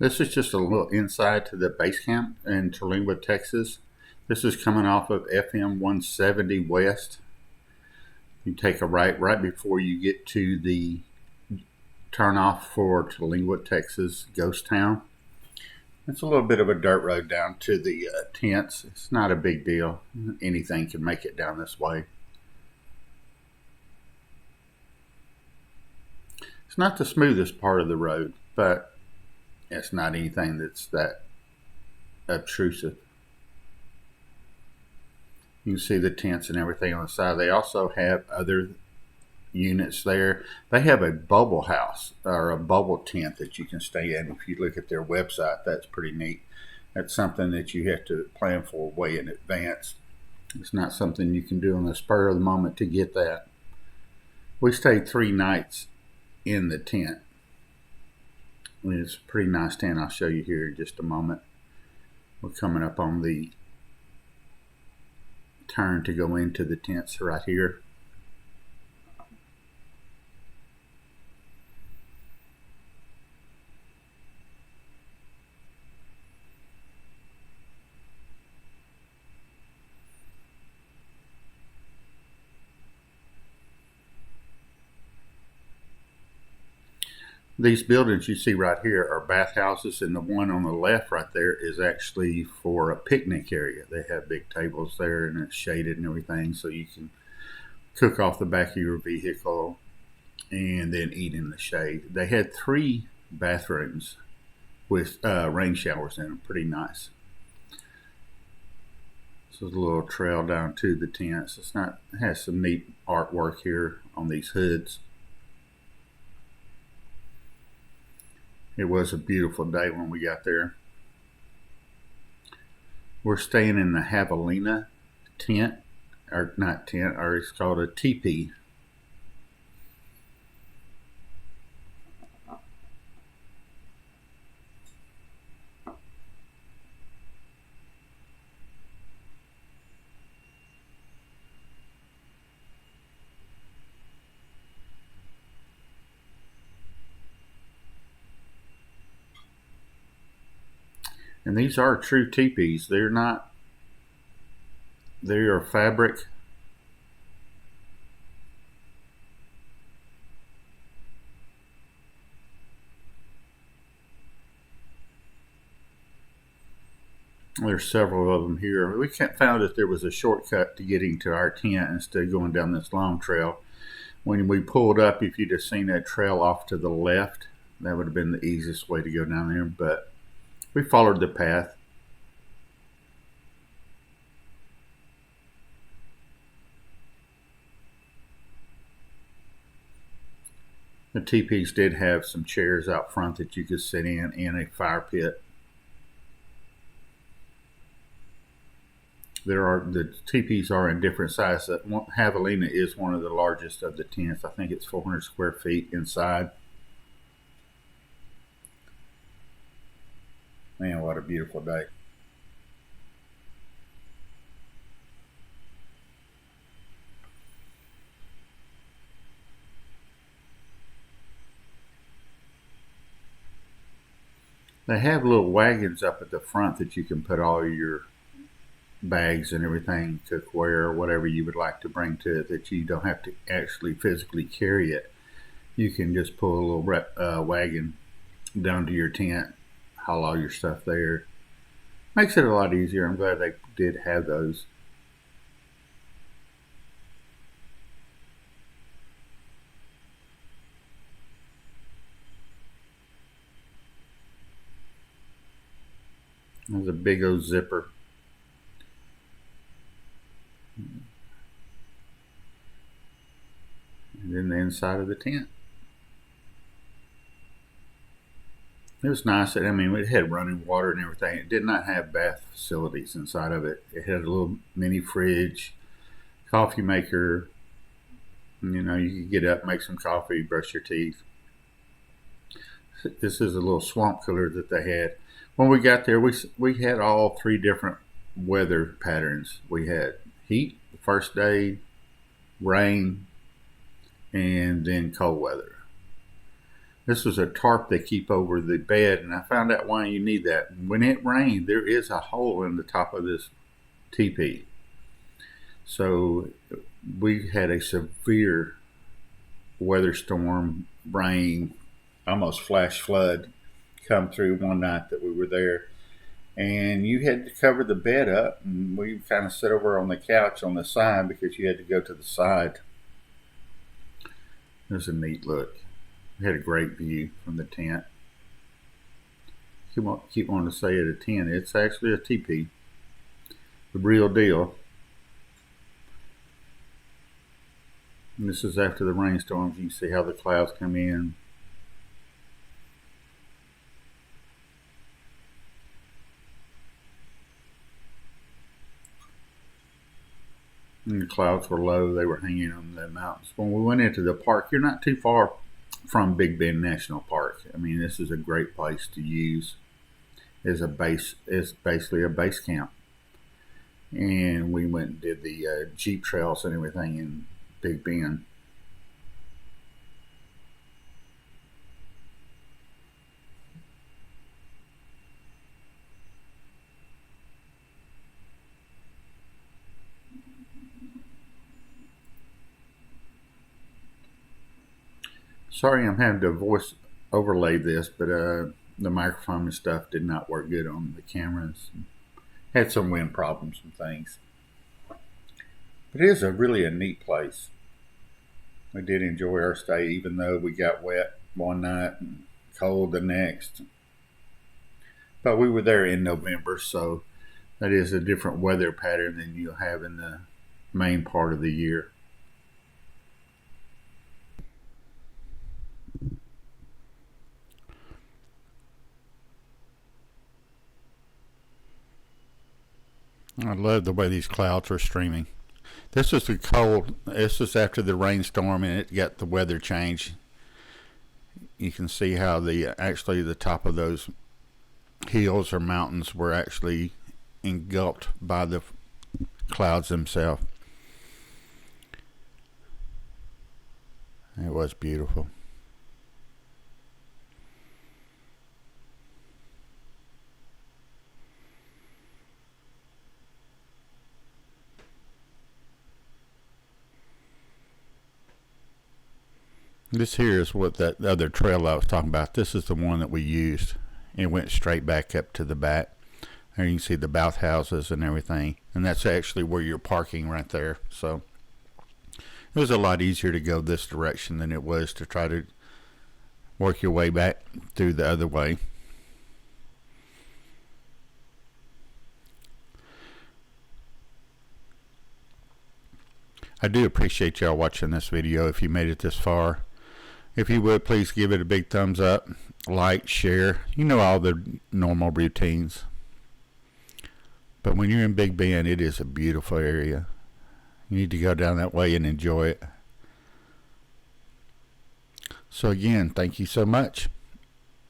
This is just a little inside to the base camp in Terlingua, Texas. This is coming off of FM 170 West. You take a right before you get to the turnoff for Terlingua, Texas, ghost town. It's a little bit of a dirt road down to the tents. It's not a big deal. Anything can make it down this way. It's not the smoothest part of the road, but it's not anything that's that obtrusive. You can see the tents and everything on the side. They also have other units there. They have a bubble house or a bubble tent that you can stay in. If you look at their website, that's pretty neat. That's something that you have to plan for way in advance. It's not something you can do on the spur of the moment to get that. We stayed 3 nights in the tent. It's a pretty nice tent. I'll show you here in just a moment. We're coming up on the turn to go into the tents right here. These buildings you see right here are bathhouses, and the one on the left right there is actually for a picnic area. They have big tables there, and it's shaded and everything, so you can cook off the back of your vehicle and then eat in the shade. They had 3 bathrooms with rain showers in them. Pretty nice. This is a little trail down to the tents. It has some neat artwork here on these hoods. It was a beautiful day when we got there. We're staying in the javelina tent, or not tent, or it's called a tipi. And these are true teepees. They are fabric. There's several of them here. We found that there was a shortcut to getting to our tent instead of going down this long trail. When we pulled up, if you'd have seen that trail off to the left, that would have been the easiest way to go down there, but we followed the path. The teepees did have some chairs out front that you could sit in and a fire pit. The teepees are in different sizes. Javelina is one of the largest of the tents. I think it's 400 square feet inside. Man, what a beautiful day. They have little wagons up at the front that you can put all your bags and everything, cookware or whatever you would like to bring to it, that you don't have to actually physically carry it. You can just pull a little wagon down to your tent, haul all your stuff there. Makes it a lot easier. I'm glad they did have those. There's a big old zipper. And then the inside of the tent. It was nice. I mean, it had running water and everything. It did not have bath facilities inside of it. It had a little mini fridge, coffee maker. You know, you could get up, make some coffee, brush your teeth. This is a little swamp cooler that they had. When we got there, we had all 3 different weather patterns. We had heat the first day, rain, and then cold weather. This was a tarp they keep over the bed, and I found out why you need that. When it rained, there is a hole in the top of this teepee. So we had a severe weather storm, rain, almost flash flood come through one night that we were there. And you had to cover the bed up, and we kind of sat over on the couch on the side because you had to go to the side. It was a neat look. We had a great view from the tent. Keep wanting to say it a tent. It's actually a teepee. The real deal. And this is after the rainstorms. You can see how the clouds come in. And the clouds were low. They were hanging on the mountains. When we went into the park, you're not too far from Big Bend National Park. I mean, this is a great place to use as a base. It's basically a base camp. And we went and did the Jeep trails and everything in Big Bend. Sorry I'm having to voice overlay this, but the microphone and stuff did not work good on the cameras. Had some wind problems and things. But it is really a neat place. We did enjoy our stay, even though we got wet one night and cold the next. But we were there in November, so that is a different weather pattern than you'll have in the main part of the year. I love the way these clouds are streaming. This was this was after the rainstorm and it got the weather change. You can see how actually the top of those hills or mountains were actually engulfed by the clouds themselves. It was beautiful. This here is what that other trail I was talking about. This is the one that we used. It went straight back up to the back. There you can see the bathhouses and everything. And that's actually where you're parking right there. So it was a lot easier to go this direction than it was to try to work your way back through the other way. I do appreciate y'all watching this video if you made it this far. If you would, please give it a big thumbs up, like, share. You know all the normal routines. But when you're in Big Bend, it is a beautiful area. You need to go down that way and enjoy it. So again, thank you so much.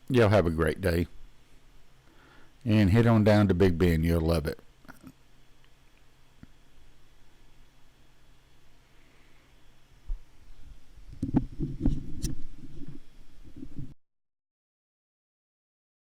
Y'all have a great day. And head on down to Big Bend. You'll love it.